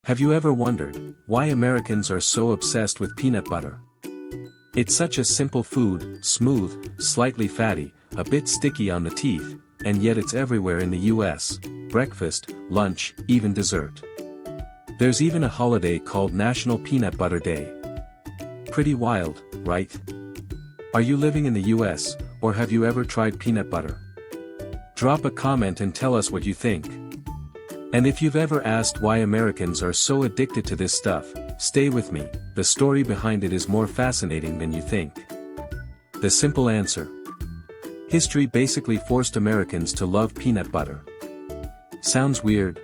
Have you ever wondered why Americans are so obsessed with peanut butter? It's such a simple food, smooth, slightly fatty, a bit sticky on the teeth, and yet it's everywhere in the US, breakfast, lunch, even dessert. There's even a holiday called National Peanut Butter Day. Pretty wild, right? Are you living in the US, or have you ever tried peanut butter? Drop a comment and tell us what you think. And if you've ever asked why Americans are so addicted to this stuff, stay with me, the story behind it is more fascinating than you think. The simple answer. History basically forced Americans to love peanut butter. Sounds weird?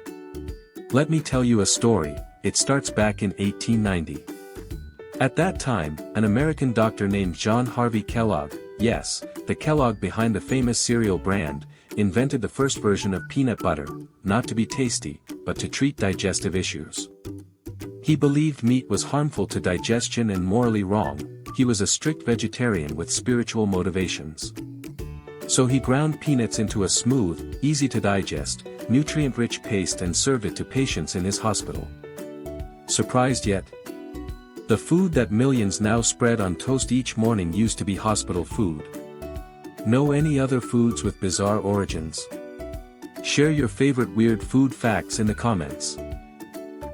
Let me tell you a story. It starts back in 1890. At that time, an American doctor named John Harvey Kellogg, yes, the Kellogg behind the famous cereal brand, invented the first version of peanut butter, not to be tasty, but to treat digestive issues. He believed meat was harmful to digestion and morally wrong. He was a strict vegetarian with spiritual motivations. So he ground peanuts into a smooth, easy-to-digest, nutrient-rich paste and served it to patients in his hospital. Surprised yet? The food that millions now spread on toast each morning used to be hospital food. Know any other foods with bizarre origins? Share your favorite weird food facts in the comments.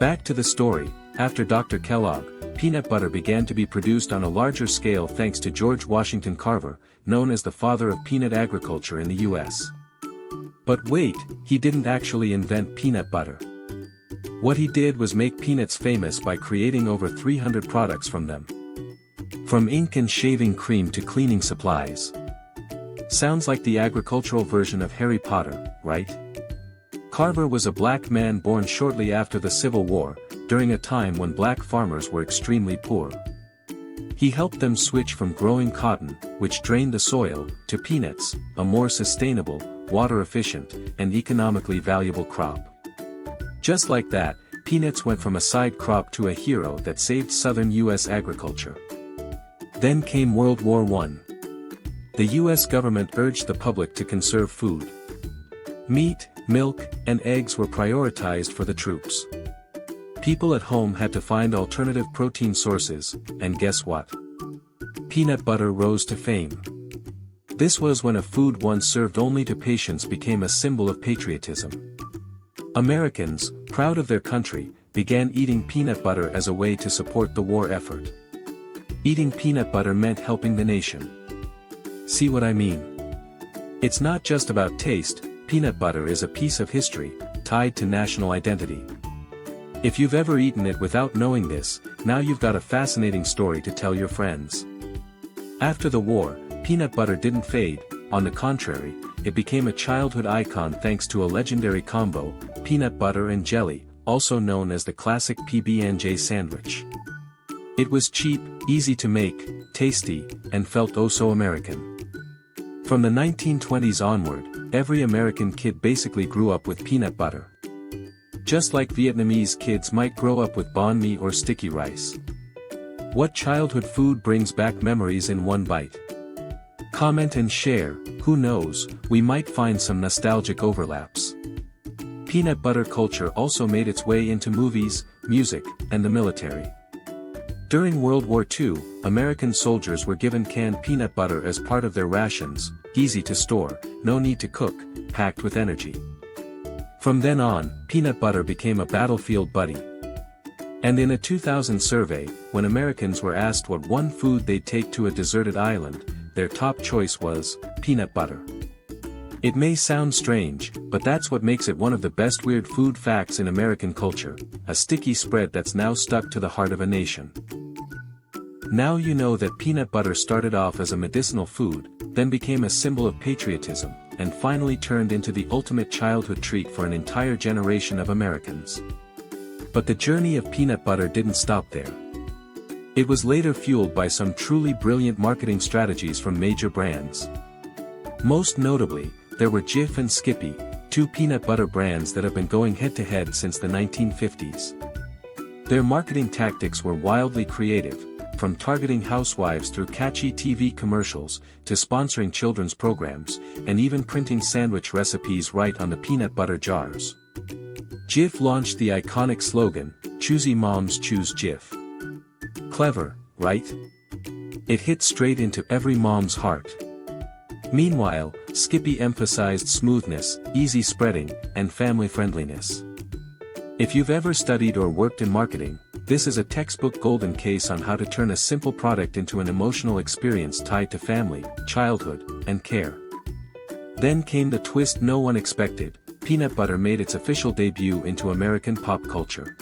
Back to the story. After Dr. Kellogg, peanut butter began to be produced on a larger scale thanks to George Washington Carver, known as the father of peanut agriculture in the US. But wait, he didn't actually invent peanut butter. What he did was make peanuts famous by creating over 300 products from them. From ink and shaving cream to cleaning supplies. Sounds like the agricultural version of Harry Potter, right? Carver was a black man born shortly after the Civil War, during a time when black farmers were extremely poor. He helped them switch from growing cotton, which drained the soil, to peanuts, a more sustainable, water-efficient, and economically valuable crop. Just like that, peanuts went from a side crop to a hero that saved southern U.S. agriculture. Then came World War I. The U.S. government urged the public to conserve food. Meat, milk, and eggs were prioritized for the troops. People at home had to find alternative protein sources, and guess what? Peanut butter rose to fame. This was when a food once served only to patients became a symbol of patriotism. Americans, proud of their country, began eating peanut butter as a way to support the war effort. Eating peanut butter meant helping the nation. See what I mean? It's not just about taste, peanut butter is a piece of history, tied to national identity. If you've ever eaten it without knowing this, now you've got a fascinating story to tell your friends. After the war, peanut butter didn't fade, on the contrary, it became a childhood icon thanks to a legendary combo, peanut butter and jelly, also known as the classic PB&J sandwich. It was cheap, easy to make, tasty, and felt oh so American. From the 1920s onward, every American kid basically grew up with peanut butter. Just like Vietnamese kids might grow up with banh mi or sticky rice. What childhood food brings back memories in one bite? Comment and share, who knows, we might find some nostalgic overlaps. Peanut butter culture also made its way into movies, music, and the military. During World War II, American soldiers were given canned peanut butter as part of their rations, easy to store, no need to cook, packed with energy. From then on, peanut butter became a battlefield buddy. And in a 2000 survey, when Americans were asked what one food they'd take to a deserted island, their top choice was peanut butter. It may sound strange, but that's what makes it one of the best weird food facts in American culture, a sticky spread that's now stuck to the heart of a nation. Now you know that peanut butter started off as a medicinal food, then became a symbol of patriotism, and finally turned into the ultimate childhood treat for an entire generation of Americans. But the journey of peanut butter didn't stop there. It was later fueled by some truly brilliant marketing strategies from major brands. Most notably, there were Jif and Skippy, two peanut butter brands that have been going head-to-head since the 1950s. Their marketing tactics were wildly creative, from targeting housewives through catchy TV commercials, to sponsoring children's programs, and even printing sandwich recipes right on the peanut butter jars. Jif launched the iconic slogan, choosy moms choose Jif. Clever, right? It hit straight into every mom's heart. Meanwhile, Skippy emphasized smoothness, easy spreading, and family friendliness. If you've ever studied or worked in marketing, this is a textbook golden case on how to turn a simple product into an emotional experience tied to family, childhood, and care. Then came the twist no one expected. Peanut butter made its official debut into American pop culture.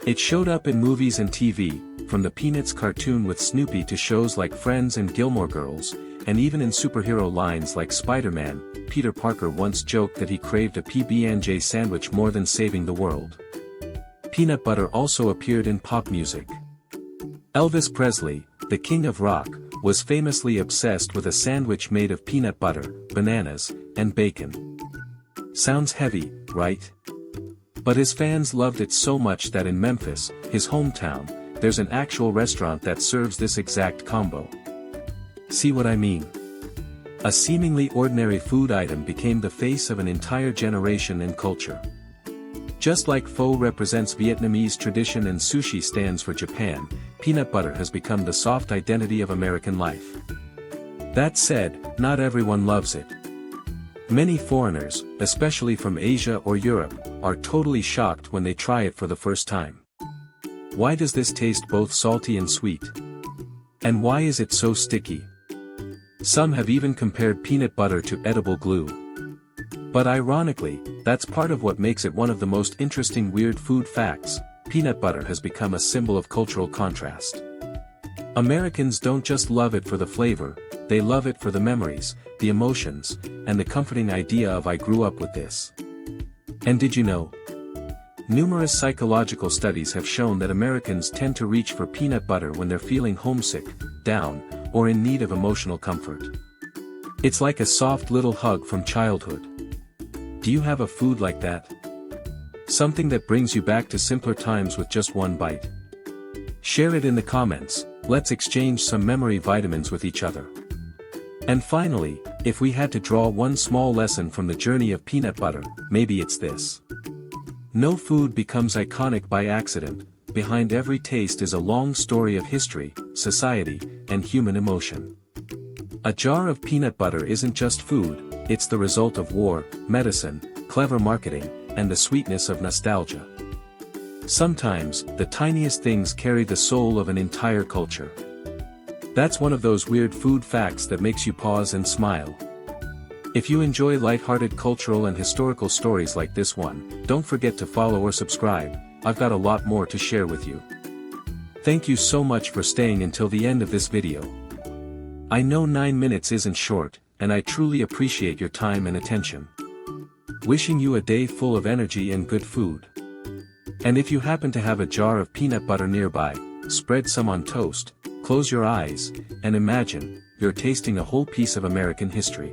It showed up in movies and TV, from the Peanuts cartoon with Snoopy to shows like Friends and Gilmore Girls, and even in superhero lines like Spider-Man. Peter Parker once joked that he craved a PB&J sandwich more than saving the world. Peanut butter also appeared in pop music. Elvis Presley, the king of rock, was famously obsessed with a sandwich made of peanut butter, bananas, and bacon. Sounds heavy, right? But his fans loved it so much that in Memphis, his hometown, there's an actual restaurant that serves this exact combo. See what I mean? A seemingly ordinary food item became the face of an entire generation and culture. Just like pho represents Vietnamese tradition and sushi stands for Japan, peanut butter has become the soft identity of American life. That said, not everyone loves it. Many foreigners, especially from Asia or Europe, are totally shocked when they try it for the first time. Why does this taste both salty and sweet? And why is it so sticky? Some have even compared peanut butter to edible glue. But ironically, that's part of what makes it one of the most interesting weird food facts. Peanut butter has become a symbol of cultural contrast. Americans don't just love it for the flavor, they love it for the memories, the emotions, and the comforting idea of "I grew up with this." And did you know? Numerous psychological studies have shown that Americans tend to reach for peanut butter when they're feeling homesick, down, or in need of emotional comfort. It's like a soft little hug from childhood. Do you have a food like that? Something that brings you back to simpler times with just one bite? Share it in the comments. Let's exchange some memory vitamins with each other. And finally, if we had to draw one small lesson from the journey of peanut butter, maybe it's this. No food becomes iconic by accident. Behind every taste is a long story of history, society, and human emotion. A jar of peanut butter isn't just food, it's the result of war, medicine, clever marketing, and the sweetness of nostalgia. Sometimes, the tiniest things carry the soul of an entire culture. That's one of those weird food facts that makes you pause and smile. If you enjoy lighthearted cultural and historical stories like this one, don't forget to follow or subscribe. I've got a lot more to share with you. Thank you so much for staying until the end of this video. I know 9 minutes isn't short, and I truly appreciate your time and attention. Wishing you a day full of energy and good food. And if you happen to have a jar of peanut butter nearby, spread some on toast, close your eyes, and imagine, you're tasting a whole piece of American history.